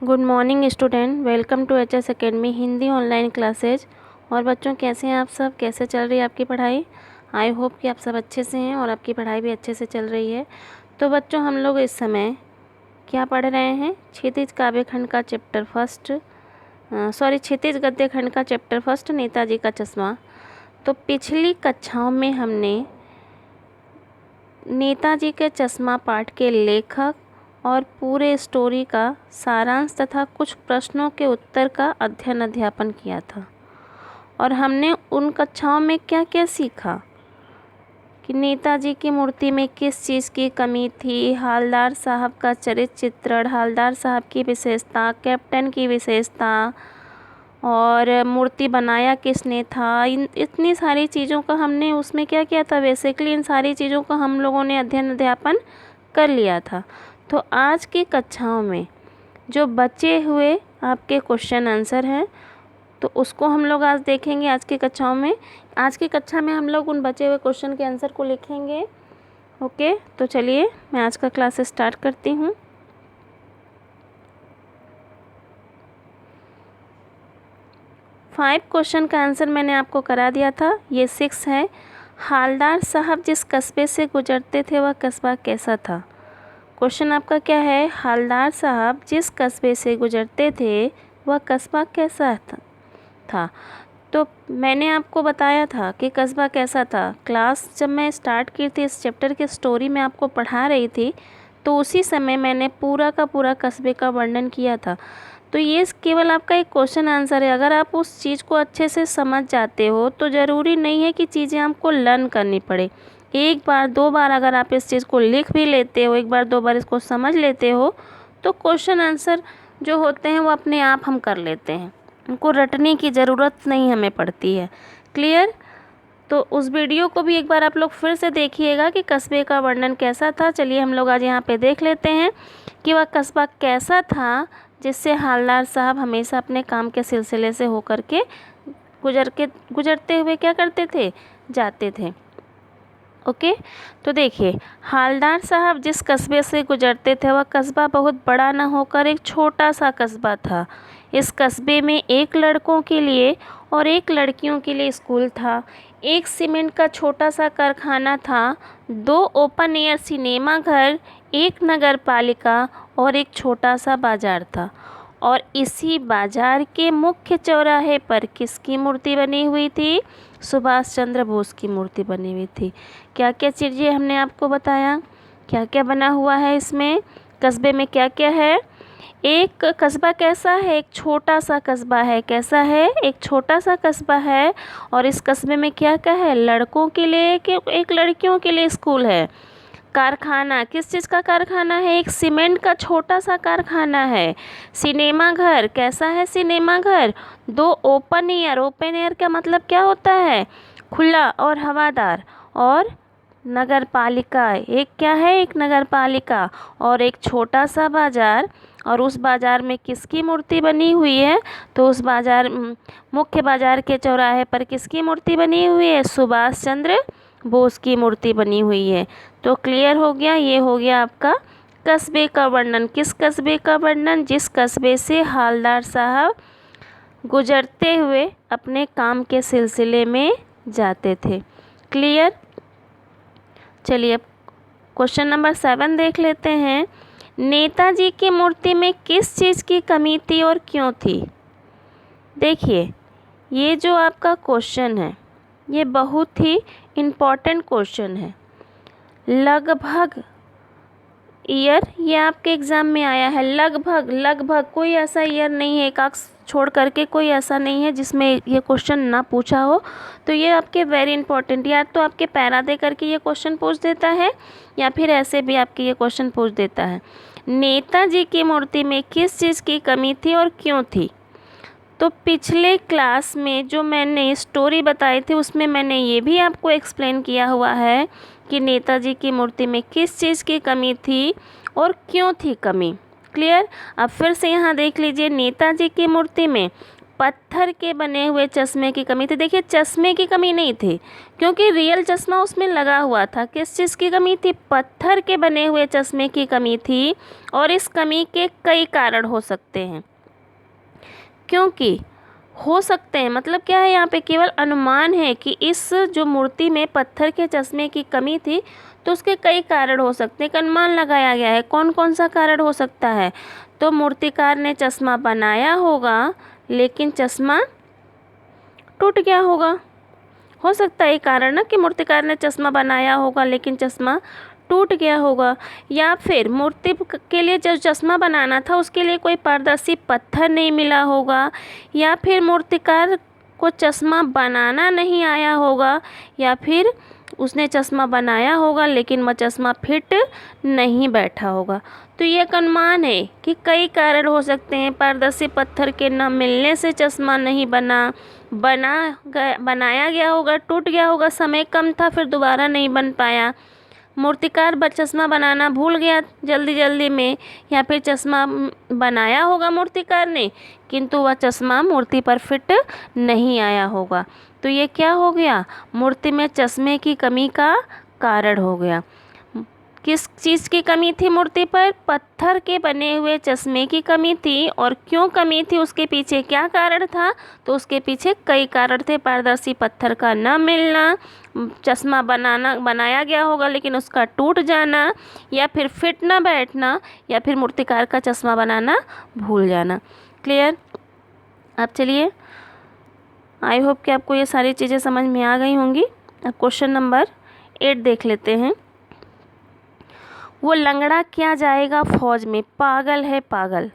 Good morning student, welcome to H S Academy Hindi online classes. और बच्चों, कैसे हैं आप सब? कैसे चल रही है आपकी पढ़ाई? आई होप कि आप सब अच्छे से हैं और आपकी पढ़ाई भी अच्छे से चल रही है। तो बच्चों, हम लोग इस समय क्या पढ़ रहे हैं? क्षितिज काव्य खंड का चैप्टर फर्स्ट, क्षितिज गद्य खंड का चैप्टर फर्स्ट, नेताजी का चश्मा। तो पिछली कक्षाओं में हमने नेताजी के चश्मा पाठ के लेखक और पूरे स्टोरी का सारांश तथा कुछ प्रश्नों के उत्तर का अध्ययन किया था। और हमने उन कक्षाओं में क्या क्या सीखा कि नेताजी की मूर्ति में किस चीज़ की कमी थी, हालदार साहब का चरित्र चित्रण, हालदार साहब की विशेषता, कैप्टन की विशेषता, और मूर्ति बनाया किसने था। इतनी सारी चीज़ों का हमने उसमें क्या किया था? बेसिकली इन सारी चीज़ों का हम लोगों ने अध्ययन कर लिया था। तो आज की कक्षाओं में जो बचे हुए आपके क्वेश्चन आंसर हैं, तो उसको हम लोग आज देखेंगे। आज की कक्षाओं में, आज की कक्षा में हम लोग उन बचे हुए क्वेश्चन के आंसर को लिखेंगे। ओके, तो चलिए मैं आज का क्लास स्टार्ट करती हूँ। फाइव क्वेश्चन का आंसर मैंने आपको करा दिया था, ये 6 है। हालदार साहब जिस कस्बे से गुजरते थे वह कस्बा कैसा था? क्वेश्चन आपका क्या है? हालदार साहब जिस कस्बे से गुजरते थे वह कस्बा कैसा था। तो मैंने आपको बताया था कि कस्बा कैसा था। क्लास जब मैं स्टार्ट की थी, इस चैप्टर की स्टोरी में आपको पढ़ा रही थी, तो उसी समय मैंने पूरा का पूरा कस्बे का वर्णन किया था। तो ये केवल आपका एक क्वेश्चन आंसर है। अगर आप उस चीज़ को अच्छे से समझ जाते हो तो ज़रूरी नहीं है कि चीज़ें आपको लर्न करनी पड़े। एक बार दो बार अगर आप इस चीज़ को लिख भी लेते हो, एक बार दो बार इसको समझ लेते हो, तो क्वेश्चन आंसर जो होते हैं वो अपने आप हम कर लेते हैं। उनको रटने की ज़रूरत नहीं हमें पड़ती है। क्लियर? तो उस वीडियो को भी एक बार आप लोग फिर से देखिएगा कि कस्बे का वर्णन कैसा था। चलिए हम लोग आज यहाँ पे देख लेते हैं कि वह कस्बा कैसा था जिससे हालदार साहब हमेशा अपने काम के सिलसिले से होकर के गुजरते हुए क्या करते थे? जाते थे। ओके, तो देखिए, हालदार साहब जिस कस्बे से गुजरते थे वह कस्बा बहुत बड़ा न होकर एक छोटा सा कस्बा था। इस कस्बे में एक लड़कों के लिए और एक लड़कियों के लिए स्कूल था, एक सीमेंट का छोटा सा कारखाना था, 2 ओपन एयर सिनेमा घर, एक नगर पालिका और एक छोटा सा बाजार था। और इसी बाजार के मुख्य चौराहे पर किसकी मूर्ति बनी हुई थी? सुभाष चंद्र बोस की मूर्ति बनी हुई थी। क्या क्या चीज़ें हमने आपको बताया, क्या क्या बना हुआ है इसमें, कस्बे में क्या क्या है। एक कस्बा कैसा है? एक छोटा सा कस्बा है। कैसा है? एक छोटा सा कस्बा है। और इस कस्बे में क्या क्या है? लड़कों के लिए एक लड़कियों के लिए स्कूल है। कारखाना, किस चीज़ का कारखाना है? एक सीमेंट का छोटा सा कारखाना है। सिनेमा घर, कैसा है सिनेमा घर? 2 ओपन एयर, ओपन एयर का मतलब क्या होता है? खुला और हवादार। और नगर पालिका, एक क्या है? एक नगर पालिका। और एक छोटा सा बाजार। और उस बाजार में किसकी मूर्ति बनी हुई है? तो उस बाजार, मुख्य बाजार के चौराहे पर किसकी मूर्ति बनी हुई है? सुभाष चंद्र बोस की मूर्ति बनी हुई है। तो क्लियर हो गया, ये हो गया आपका कस्बे का वर्णन। किस कस्बे का वर्णन? जिस कस्बे से हालदार साहब गुजरते हुए अपने काम के सिलसिले में जाते थे। क्लियर? चलिए अब क्वेश्चन नंबर 7 देख लेते हैं। नेताजी की मूर्ति में किस चीज़ की कमी थी और क्यों थी? देखिए, ये जो आपका क्वेश्चन है ये बहुत ही इम्पॉर्टेंट क्वेश्चन है। लगभग ईयर ये आपके एग्ज़ाम में आया है। लगभग कोई ऐसा ईयर नहीं है, एक आध छोड़ करके कोई ऐसा नहीं है जिसमें ये क्वेश्चन ना पूछा हो। तो ये आपके वेरी इंपॉर्टेंट, या तो आपके पैरा दे करके ये क्वेश्चन पूछ देता है या फिर ऐसे भी आपके ये क्वेश्चन पूछ देता है। नेताजी की मूर्ति में किस चीज़ की कमी थी और क्यों थी? तो पिछले क्लास में जो मैंने स्टोरी बताई थी उसमें मैंने ये भी आपको एक्सप्लेन किया हुआ है कि नेताजी की मूर्ति में किस चीज़ की कमी थी और क्यों थी कमी। क्लियर? अब फिर से यहाँ देख लीजिए, नेताजी की मूर्ति में पत्थर के बने हुए चश्मे की कमी थी। देखिए चश्मे की कमी नहीं थी क्योंकि रियल चश्मा उसमें लगा हुआ था। किस चीज़ की कमी थी? पत्थर के बने हुए चश्मे की कमी थी। और इस कमी के कई कारण हो सकते हैं। क्योंकि हो सकते हैं मतलब क्या है, यहाँ पे केवल अनुमान है कि इस जो मूर्ति में पत्थर के चश्मे की कमी थी तो उसके कई कारण हो सकते हैं। एक अनुमान लगाया गया है। कौन कौन सा कारण हो सकता है? तो मूर्तिकार ने चश्मा बनाया होगा लेकिन चश्मा टूट गया होगा। हो सकता है ये कारण ना कि मूर्तिकार ने चश्मा बनाया होगा लेकिन चश्मा टूट गया होगा। या फिर मूर्ति के लिए जो चश्मा बनाना था उसके लिए कोई पारदर्शी पत्थर नहीं मिला होगा। या फिर मूर्तिकार को चश्मा बनाना नहीं आया होगा। या फिर उसने चश्मा बनाया होगा लेकिन वह चश्मा फिट नहीं बैठा होगा। तो ये एक अनुमान है कि कई कारण हो सकते हैं। पारदर्शी पत्थर के न मिलने से चश्मा नहीं बनाया गया होगा, टूट गया होगा, समय कम था फिर दोबारा नहीं बन पाया। मूर्तिकार चश्मा बनाना भूल गया जल्दी जल्दी में। या फिर चश्मा बनाया होगा मूर्तिकार ने किंतु वह चश्मा मूर्ति पर फिट नहीं आया होगा। तो ये क्या हो गया? मूर्ति में चश्मे की कमी का कारण हो गया। किस चीज़ की कमी थी मूर्ति पर? पत्थर के बने हुए चश्मे की कमी थी। और क्यों कमी थी, उसके पीछे क्या कारण था? तो उसके पीछे कई कारण थे। पारदर्शी पत्थर का न मिलना, चश्मा बनाया गया होगा लेकिन उसका टूट जाना, या फिर फिट न बैठना, या फिर मूर्तिकार का चश्मा बनाना भूल जाना। क्लियर? अब चलिए, आई होप कि आपको ये सारी चीज़ें समझ में आ गई होंगी। अब क्वेश्चन नंबर 8 देख लेते हैं। वो लंगड़ा क्या जाएगा फौज में, पागल है पागल।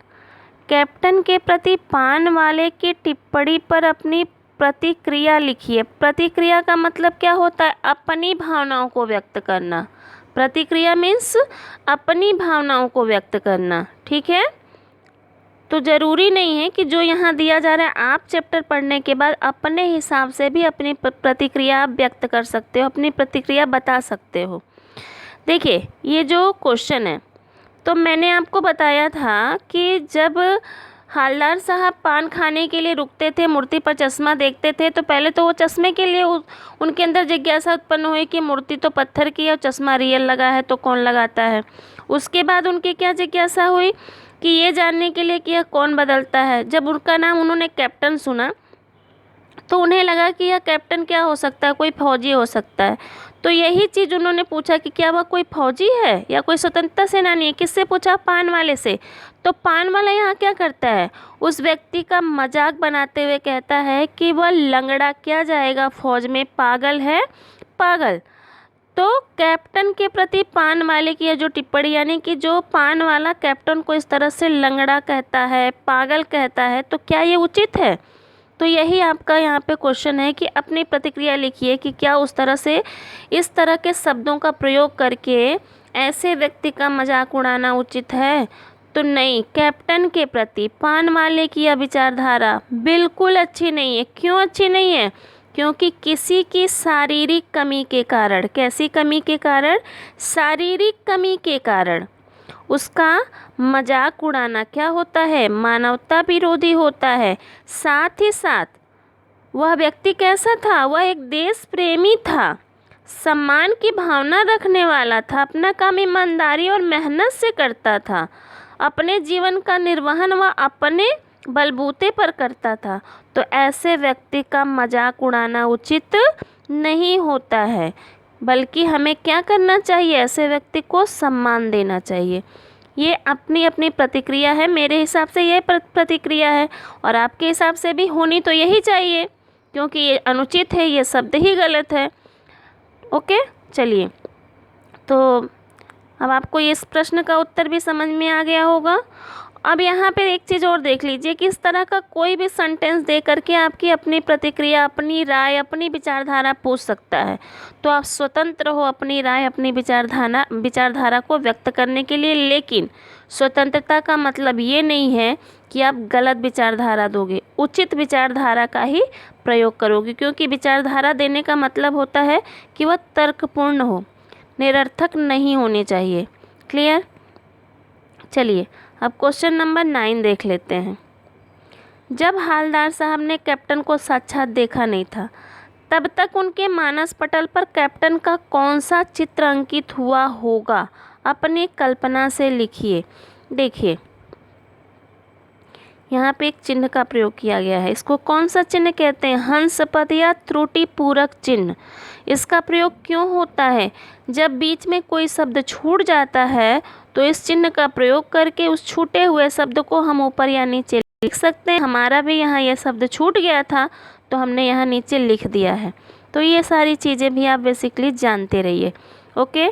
कैप्टन के प्रति पान वाले की टिप्पणी पर अपनी प्रतिक्रिया लिखिए। प्रतिक्रिया का मतलब क्या होता है? अपनी भावनाओं को व्यक्त करना। प्रतिक्रिया मीन्स अपनी भावनाओं को व्यक्त करना। ठीक है, तो ज़रूरी नहीं है कि जो यहाँ दिया जा रहा है आप चैप्टर पढ़ने के बाद अपने हिसाब से भी अपनी प्रतिक्रिया व्यक्त कर सकते हो, अपनी प्रतिक्रिया बता सकते हो। देखिए ये जो क्वेश्चन है तो मैंने आपको बताया था कि जब हालदार साहब पान खाने के लिए रुकते थे, मूर्ति पर चश्मा देखते थे, तो पहले तो वो चश्मे के लिए उनके अंदर जिज्ञासा उत्पन्न हुई कि मूर्ति तो पत्थर की है और चश्मा रियल लगा है तो कौन लगाता है। उसके बाद उनकी क्या जिज्ञासा हुई कि ये जानने के लिए कि यह कौन बदलता है। जब उनका नाम उन्होंने कैप्टन सुना तो उन्हें लगा कि यह कैप्टन क्या हो सकता है, कोई फौजी हो सकता है। तो यही चीज़ उन्होंने पूछा कि क्या वह कोई फौजी है या कोई स्वतंत्रता सेनानी है। किससे पूछा? पान वाले से। तो पान वाला यहाँ क्या करता है? उस व्यक्ति का मजाक बनाते हुए कहता है कि वह लंगड़ा क्या जाएगा फौज में, पागल है पागल। तो कैप्टन के प्रति पान वाले की यह जो टिप्पणी, यानी कि जो पान वाला कैप्टन को इस तरह से लंगड़ा कहता है, पागल कहता है, तो क्या ये उचित है? तो यही आपका यहाँ पे क्वेश्चन है कि अपनी प्रतिक्रिया लिखिए कि क्या उस तरह से इस तरह के शब्दों का प्रयोग करके ऐसे व्यक्ति का मजाक उड़ाना उचित है? तो नहीं, कैप्टन के प्रति पान वाले की यह विचारधारा बिल्कुल अच्छी नहीं है। क्यों अच्छी नहीं है? क्योंकि किसी की शारीरिक कमी के कारण, कैसी कमी के कारण? शारीरिक कमी के कारण उसका मजाक उड़ाना क्या होता है? मानवता विरोधी होता है। साथ ही साथ वह व्यक्ति कैसा था? वह एक देश प्रेमी था, सम्मान की भावना रखने वाला था, अपना काम ईमानदारी और मेहनत से करता था, अपने जीवन का निर्वहन वह अपने बलबूते पर करता था। तो ऐसे व्यक्ति का मजाक उड़ाना उचित नहीं होता है, बल्कि हमें क्या करना चाहिए? ऐसे व्यक्ति को सम्मान देना चाहिए। ये अपनी अपनी प्रतिक्रिया है। मेरे हिसाब से ये प्रतिक्रिया है और आपके हिसाब से भी होनी तो यही चाहिए, क्योंकि ये अनुचित है, ये शब्द ही गलत है। ओके, चलिए, तो अब आपको इस प्रश्न का उत्तर भी समझ में आ गया होगा। अब यहाँ पे एक चीज़ और देख लीजिए कि इस तरह का कोई भी सेंटेंस दे करके आपकी अपनी प्रतिक्रिया, अपनी राय, अपनी विचारधारा पूछ सकता है। तो आप स्वतंत्र हो अपनी राय, अपनी विचारधारा को व्यक्त करने के लिए। लेकिन स्वतंत्रता का मतलब ये नहीं है कि आप गलत विचारधारा दोगे, उचित विचारधारा का ही प्रयोग करोगे, क्योंकि विचारधारा देने का मतलब होता है कि वह तर्कपूर्ण हो, निरर्थक नहीं होने चाहिए। क्लियर? चलिए अब क्वेश्चन नंबर 9 देख लेते हैं। जब हालदार साहब ने कैप्टन को साक्षात देखा नहीं था, तब तक उनके मानस पटल पर कैप्टन का कौन सा चित्र अंकित हुआ होगा? अपनी कल्पना से लिखिए। देखिए, यहाँ पे एक चिन्ह का प्रयोग किया गया है। इसको कौन सा चिन्ह कहते हैं? हंस पद या त्रुटि पूरक चिन्ह। इसका प्रयोग क्यों होता है? जब बीच में कोई शब्द छूट जाता है तो इस चिन्ह का प्रयोग करके उस छूटे हुए शब्द को हम ऊपर या नीचे लिख सकते हैं। हमारा भी यहाँ यह शब्द छूट गया था तो हमने यहाँ नीचे लिख दिया है। तो ये सारी चीज़ें भी आप बेसिकली जानते रहिए। ओके,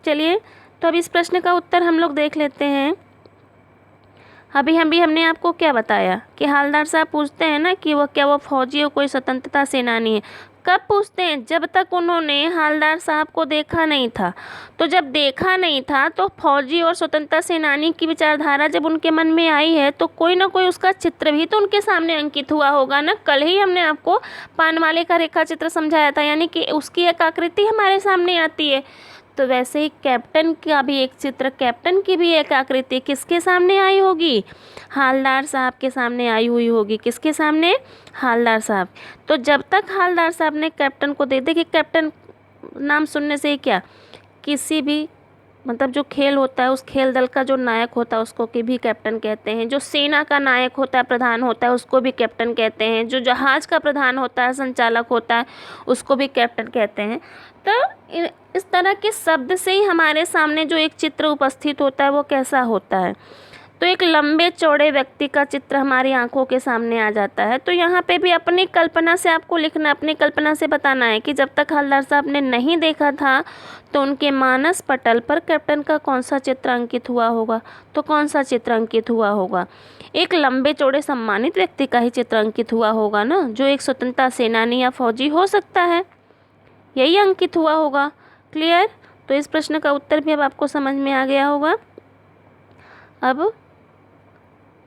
चलिए, तो अब इस प्रश्न का उत्तर हम लोग देख लेते हैं। हमने आपको क्या बताया कि हालदार साहब पूछते हैं ना कि वो फौजी और कोई स्वतंत्रता सेनानी है। कब पूछते हैं? जब तक उन्होंने हालदार साहब को देखा नहीं था। तो जब देखा नहीं था तो फौजी और स्वतंत्रता सेनानी की विचारधारा जब उनके मन में आई है तो कोई ना कोई उसका चित्र भी तो उनके सामने अंकित हुआ होगा ना। कल ही हमने आपको पानवाले का रेखा चित्र समझाया था, यानी कि उसकी एक आकृति हमारे सामने आती है। तो वैसे ही कैप्टन का भी एक चित्र, कैप्टन की भी एक आकृति किसके सामने आई होगी? हालदार साहब के सामने आई हुई होगी। किसके सामने? हालदार साहब। तो जब तक हालदार साहब ने कैप्टन को देखिए, कैप्टन नाम सुनने से ही क्या, किसी भी मतलब जो खेल होता है उस खेल दल का जो नायक होता है उसको की भी कैप्टन कहते हैं। जो सेना का नायक होता है, प्रधान होता है, उसको भी कैप्टन कहते हैं। जो जहाज़ का प्रधान होता है, संचालक होता है, उसको भी कैप्टन कहते हैं। तो इस तरह के शब्द से ही हमारे सामने जो एक चित्र उपस्थित होता है वो कैसा होता है? तो एक लंबे चौड़े व्यक्ति का चित्र हमारी आंखों के सामने आ जाता है। तो यहाँ पे भी अपनी कल्पना से आपको लिखना, अपनी कल्पना से बताना है कि जब तक हालदार साहब ने नहीं देखा था तो उनके मानस पटल पर कैप्टन का कौन सा चित्र अंकित हुआ होगा। तो कौन सा चित्र अंकित हुआ होगा? एक लंबे चौड़े सम्मानित व्यक्ति का ही चित्र अंकित हुआ होगा ना, जो एक स्वतंत्रता सेनानी या फौजी हो सकता है, यही अंकित हुआ होगा। क्लियर? तो इस प्रश्न का उत्तर भी अब आपको समझ में आ गया होगा। अब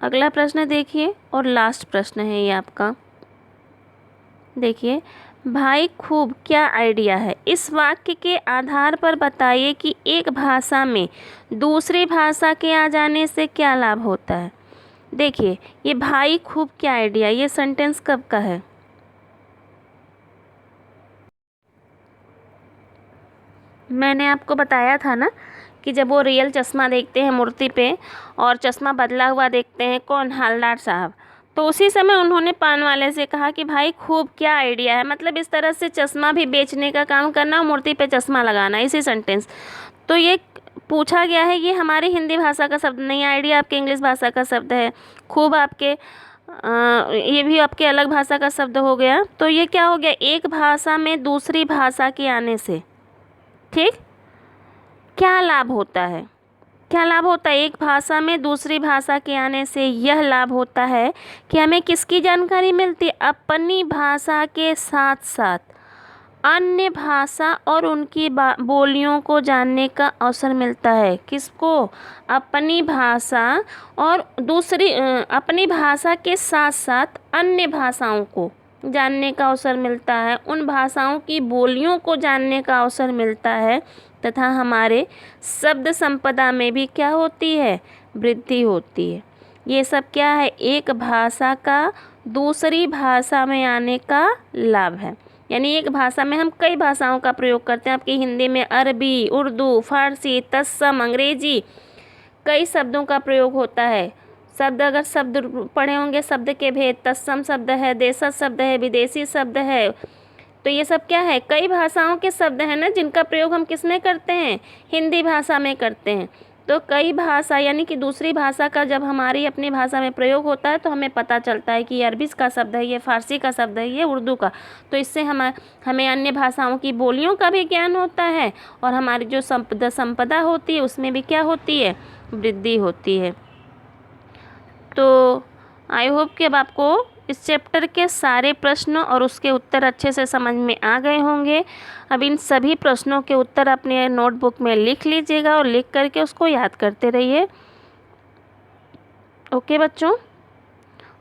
अगला प्रश्न देखिए, और लास्ट प्रश्न है ये आपका। देखिए, भाई खूब क्या आइडिया है? इस वाक्य के आधार पर बताइए कि एक भाषा में दूसरी भाषा के आ जाने से क्या लाभ होता है। देखिए, ये भाई खूब क्या आइडिया, ये सेंटेंस कब का है? मैंने आपको बताया था ना कि जब वो रियल चश्मा देखते हैं मूर्ति पे और चश्मा बदला हुआ देखते हैं, कौन? हालदार साहब। तो उसी समय उन्होंने पान वाले से कहा कि भाई खूब क्या आइडिया है, मतलब इस तरह से चश्मा भी बेचने का काम करना और मूर्ति पे चश्मा लगाना, इसी सेंटेंस। तो ये पूछा गया है, ये हमारी हिंदी भाषा का शब्द नहीं है, आइडिया आपके इंग्लिश भाषा का शब्द है, खूब आपके ये भी आपके अलग भाषा का शब्द हो गया। तो ये क्या हो गया? एक भाषा में दूसरी भाषा के आने से, ठीक, क्या लाभ होता है? क्या लाभ होता है? एक भाषा में दूसरी भाषा के आने से यह लाभ होता है कि हमें किसकी जानकारी मिलती है? अपनी भाषा के साथ साथ अन्य भाषा और उनकी बोलियों को जानने का अवसर मिलता है। किसको? अपनी भाषा और दूसरी अपनी भाषा के साथ साथ अन्य भाषाओं को जानने का अवसर मिलता है, उन भाषाओं की बोलियों को जानने का अवसर मिलता है, तथा हमारे शब्द संपदा में भी क्या होती है? वृद्धि होती है। ये सब क्या है? एक भाषा का दूसरी भाषा में आने का लाभ है। यानी एक भाषा में हम कई भाषाओं का प्रयोग करते हैं। आपकी हिंदी में अरबी, उर्दू, फारसी, तत्सम, अंग्रेजी, कई शब्दों का प्रयोग होता है। शब्द अगर शब्द पढ़े होंगे, शब्द के भेद, तत्सम शब्द है, देशज शब्द है, विदेशी शब्द है। तो ये सब क्या है? कई भाषाओं के शब्द हैं ना, जिनका प्रयोग हम किस में करते हैं? हिंदी भाषा में करते हैं। तो कई भाषा यानी कि दूसरी भाषा का जब हमारी अपनी भाषा में प्रयोग होता है तो हमें पता चलता है कि ये अरबी का शब्द है, ये फारसी का शब्द है, ये उर्दू का। तो इससे हमें अन्य भाषाओं की बोलियों का भी ज्ञान होता है और हमारी जो संपदा होती है उसमें भी क्या होती है? वृद्धि होती है। तो आई होप कि अब आपको इस चैप्टर के सारे प्रश्न और उसके उत्तर अच्छे से समझ में आ गए होंगे। अब इन सभी प्रश्नों के उत्तर अपने नोटबुक में लिख लीजिएगा और लिख करके उसको याद करते रहिए। ओके बच्चों,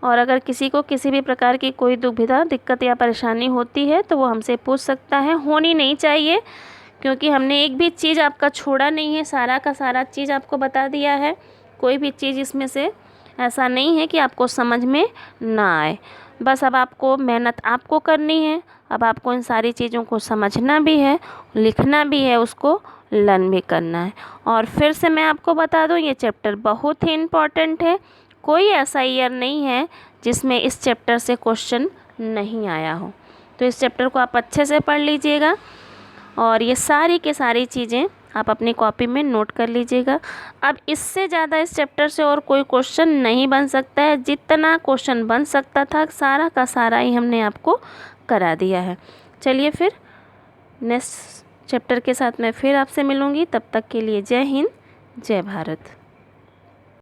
और अगर किसी को किसी भी प्रकार की कोई दुविधा, दिक्कत या परेशानी होती है तो वो हमसे पूछ सकता है। होनी नहीं चाहिए, क्योंकि हमने एक भी चीज़ आपका छोड़ा नहीं है, सारा का सारा चीज़ आपको बता दिया है। कोई भी चीज़ इसमें से ऐसा नहीं है कि आपको समझ में ना आए। बस अब आपको मेहनत आपको करनी है। अब आपको इन सारी चीज़ों को समझना भी है, लिखना भी है, उसको लर्न भी करना है। और फिर से मैं आपको बता दूं, ये चैप्टर बहुत ही इम्पॉर्टेंट है। कोई ऐसा ईयर नहीं है जिसमें इस चैप्टर से क्वेश्चन नहीं आया हो। तो इस चैप्टर को आप अच्छे से पढ़ लीजिएगा और ये सारी की सारी चीज़ें आप अपनी कॉपी में नोट कर लीजिएगा। अब इससे ज़्यादा इस चैप्टर से और कोई क्वेश्चन नहीं बन सकता है। जितना क्वेश्चन बन सकता था सारा का सारा ही हमने आपको करा दिया है। चलिए फिर नेक्स्ट चैप्टर के साथ मैं फिर आपसे मिलूँगी। तब तक के लिए जय हिंद, जय भारत।